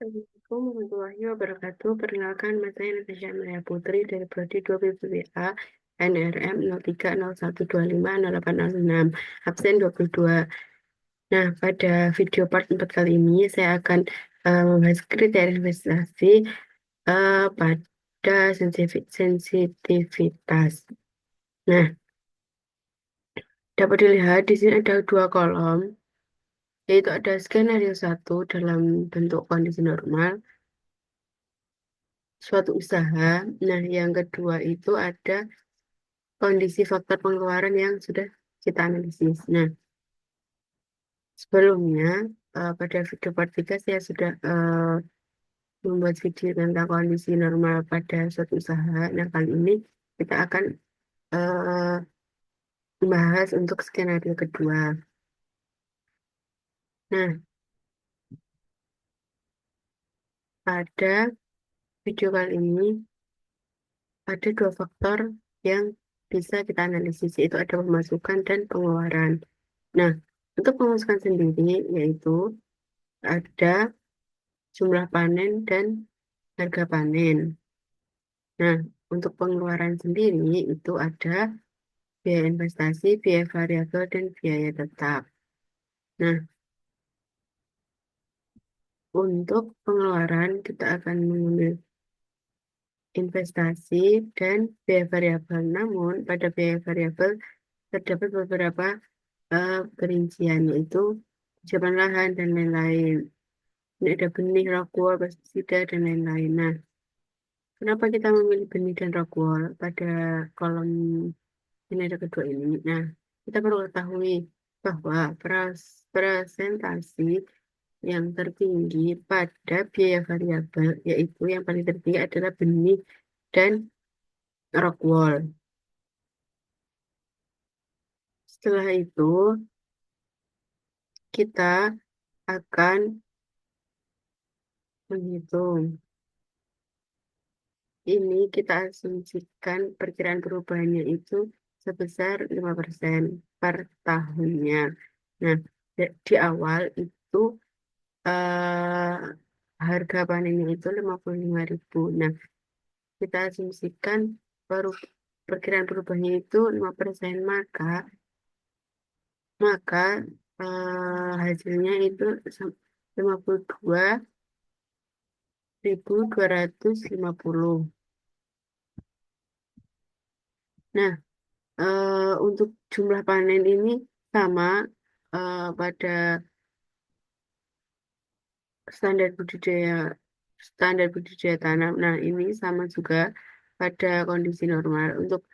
Assalamualaikum warahmatullahi wabarakatuh. Perkenalkan, nama saya Natasha Maria Putri dari Prodi 2 BPWA NRM 0301250806, absen 22. Nah, pada video part 4 kali ini saya akan membahas kriteria investasi pada sensitivitas. Nah, dapat dilihat di sini ada dua kolom, yaitu ada skenario 1 dalam bentuk kondisi normal suatu usaha. Nah, yang kedua itu ada kondisi faktor pengeluaran yang sudah kita analisis. Nah, sebelumnya pada video part 3 saya sudah membuat video tentang kondisi normal pada suatu usaha. Nah, kali ini kita akan eh, membahas untuk skenario kedua. Nah, pada video kali ini ada dua faktor yang bisa kita analisis, yaitu ada pemasukan dan pengeluaran. Nah, untuk pemasukan sendiri, yaitu ada jumlah panen dan harga panen. Nah, untuk pengeluaran sendiri itu ada biaya investasi, biaya variabel, dan biaya tetap. Nah, untuk pengeluaran kita akan mengambil investasi dan biaya variabel. Namun, pada biaya variabel terdapat beberapa perincian, yaitu pinjaman lahan dan lain-lain. Ini ada benih, rockwool, pestisida, dan lain-lain. Nah, kenapa kita memilih benih dan rockwool pada kolom skenario kedua ini? Nah, kita perlu ketahui bahwa presentasi yang tertinggi pada biaya variabel, yaitu yang paling tertinggi adalah benih dan rockwool. Setelah itu, kita akan menghitung. Ini kita asumsikan perkiraan perubahannya itu sebesar 5% per tahunnya. Nah, di awal itu eh, harga panennya itu 55.000. Nah, kita asumsikan perkiraan perubahannya itu 5%, maka hasilnya itu 52.250. Nah, untuk jumlah panen ini sama pada standar budidaya standar budidaya tanam. Nah, ini sama juga pada kondisi normal untuk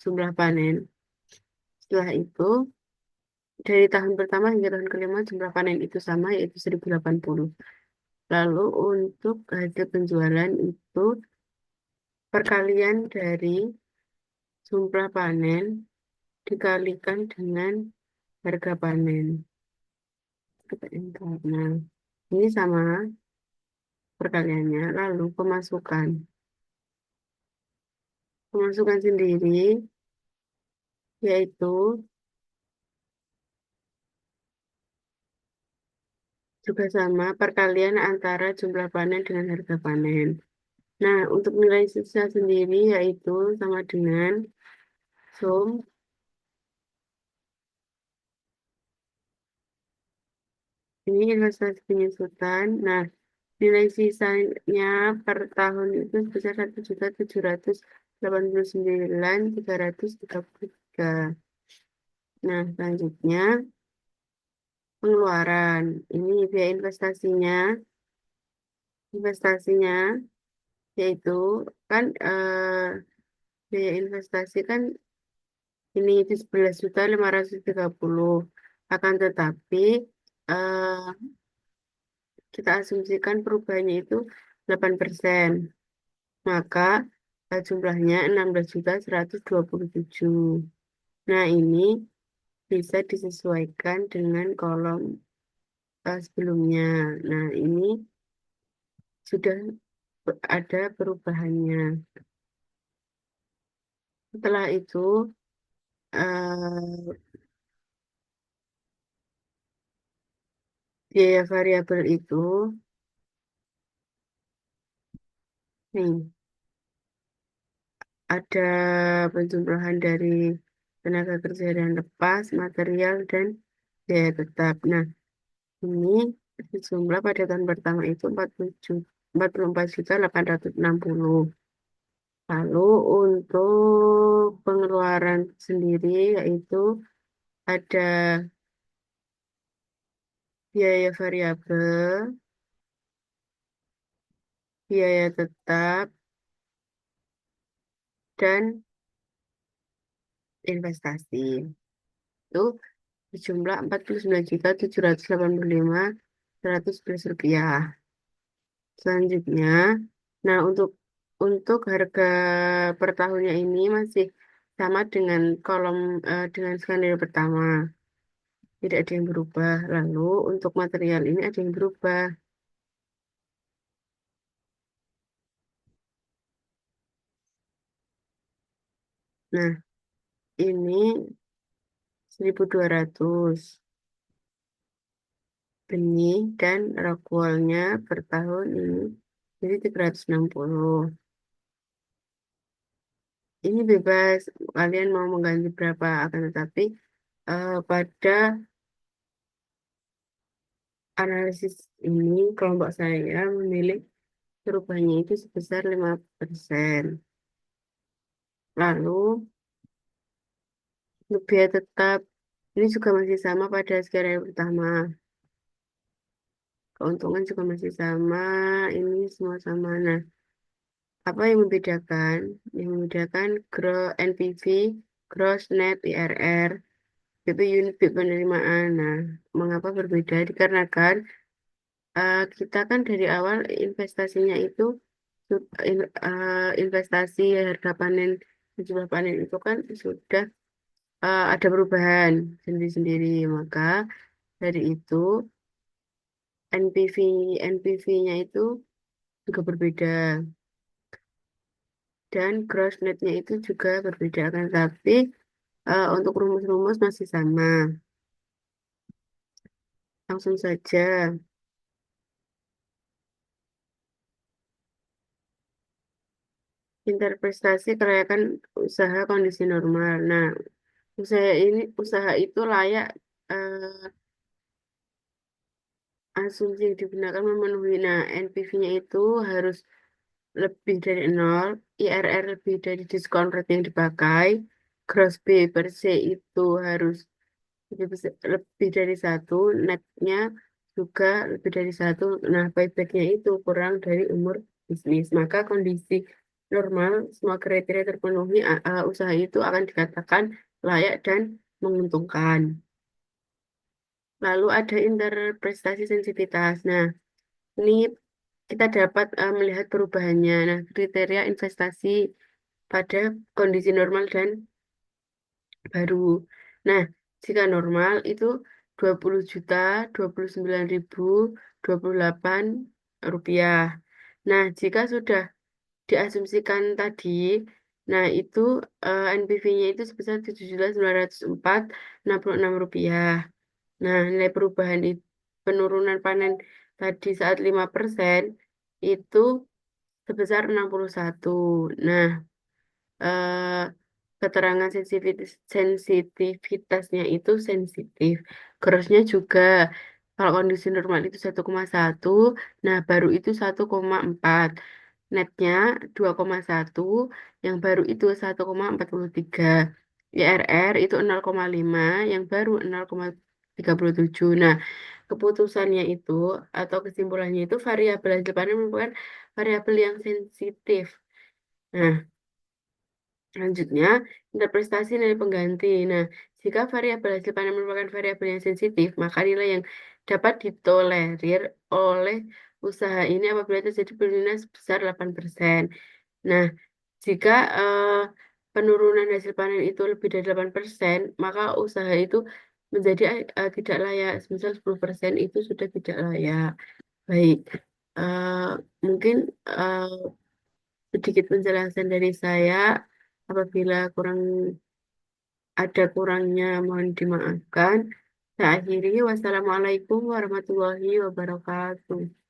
jumlah panen. Setelah itu, dari tahun pertama hingga tahun kelima jumlah panen itu sama, yaitu 1080. Lalu untuk hasil penjualan itu perkalian dari jumlah panen dikalikan dengan harga panen. Kita enter. Nah, ini sama perkaliannya. Lalu pemasukan. Pemasukan sendiri yaitu juga sama perkalian antara jumlah panen dengan harga panen. Nah, untuk nilai sisa sendiri yaitu sama dengan sum ini investasi penyusutan. Nah, nilai sisanya per tahun itu sebesar 1.789.333. Nah, selanjutnya pengeluaran. Ini biaya investasinya yaitu kan biaya investasi kan ini itu 11.530. Akan tetapi eh, kita asumsikan perubahannya itu 8%. Maka jumlahnya 16.127. Nah, ini bisa disesuaikan dengan kolom sebelumnya. Nah, ini sudah ada perubahannya. Setelah itu, eh, biaya variabel itu Nih, ada penjumlahan dari tenaga kerja dan lepas, material, dan biaya tetap. Nah, ini jumlah pada tahun pertama itu 44.860. Lalu untuk pengeluaran sendiri yaitu ada biaya variabel, biaya tetap, dan investasi. Itu berjumlah 49.785.111 rupiah. Selanjutnya, nah untuk harga per tahunnya ini masih sama dengan dengan skenario pertama. Tidak ada yang berubah. Lalu untuk material ini ada yang berubah. Nah, ini 1.200 benih dan rokualnya per tahun ini jadi 360. Ini bebas, kalian mau mengganti berapa, akan tetapi pada analisis ini kelompok saya memilih perubahannya itu sebesar 5%. Lalu untuk biaya tetap ini juga masih sama pada skenario pertama. Keuntungan juga masih sama, ini semua sama. Nah, apa yang membedakan? Yang membedakan NPV, gross net IRR, BP unit BIP penerimaan. Nah, mengapa berbeda? Dikarenakan kita kan dari awal investasinya itu investasi harga panen jumlah panen itu kan sudah ada perubahan sendiri-sendiri. Maka dari itu NPV NPV-nya itu juga berbeda dan gross netnya itu juga berbeda kan. Tapi untuk rumus-rumus masih sama. Langsung saja. Interpretasi kelayakan usaha kondisi normal. Nah, usaha itu layak asumsi yang digunakan memenuhi. Nah, NPV-nya itu harus lebih dari nol, IRR lebih dari diskon rate yang dipakai, gross B per C itu harus lebih dari satu, netnya juga lebih dari satu. Nah, paybacknya itu kurang dari umur bisnis. Maka kondisi normal, semua kriteria terpenuhi, usaha itu akan dikatakan layak dan menguntungkan. Lalu ada interpretasi sensitivitas. Nah, ini kita dapat melihat perubahannya. Nah, kriteria investasi pada kondisi normal dan baru. Nah, jika normal itu 20 juta, 29.028 rupiah. Nah, jika sudah diasumsikan tadi, nah itu NPV-nya itu sebesar 7.904.66 rupiah. Nah, nilai perubahan penurunan panen tadi saat 5% itu sebesar 61. Nah, eh, keterangan sensitivitasnya itu sensitif. Grossnya juga kalau kondisi normal itu 1,1, nah baru itu 1,4. Netnya 2,1, yang baru itu 1,43. IRR itu 0,5, yang baru 0,37. Nah, keputusannya itu atau kesimpulannya itu variabel hasil panen merupakan variabel yang sensitif. Nah, selanjutnya, interpretasi nilai pengganti. Nah, jika variabel hasil panen merupakan variabel yang sensitif, maka nilai yang dapat ditolerir oleh usaha ini apabila terjadi penurunan sebesar 8%. Nah, jika penurunan hasil panen itu lebih dari 8%, maka usaha itu menjadi tidak layak. Misal 10% itu sudah tidak layak. Baik, eh, mungkin eh, sedikit penjelasan dari saya. Apabila ada kurangnya mohon dimaafkan. Saya akhiri. Wassalamualaikum warahmatullahi wabarakatuh.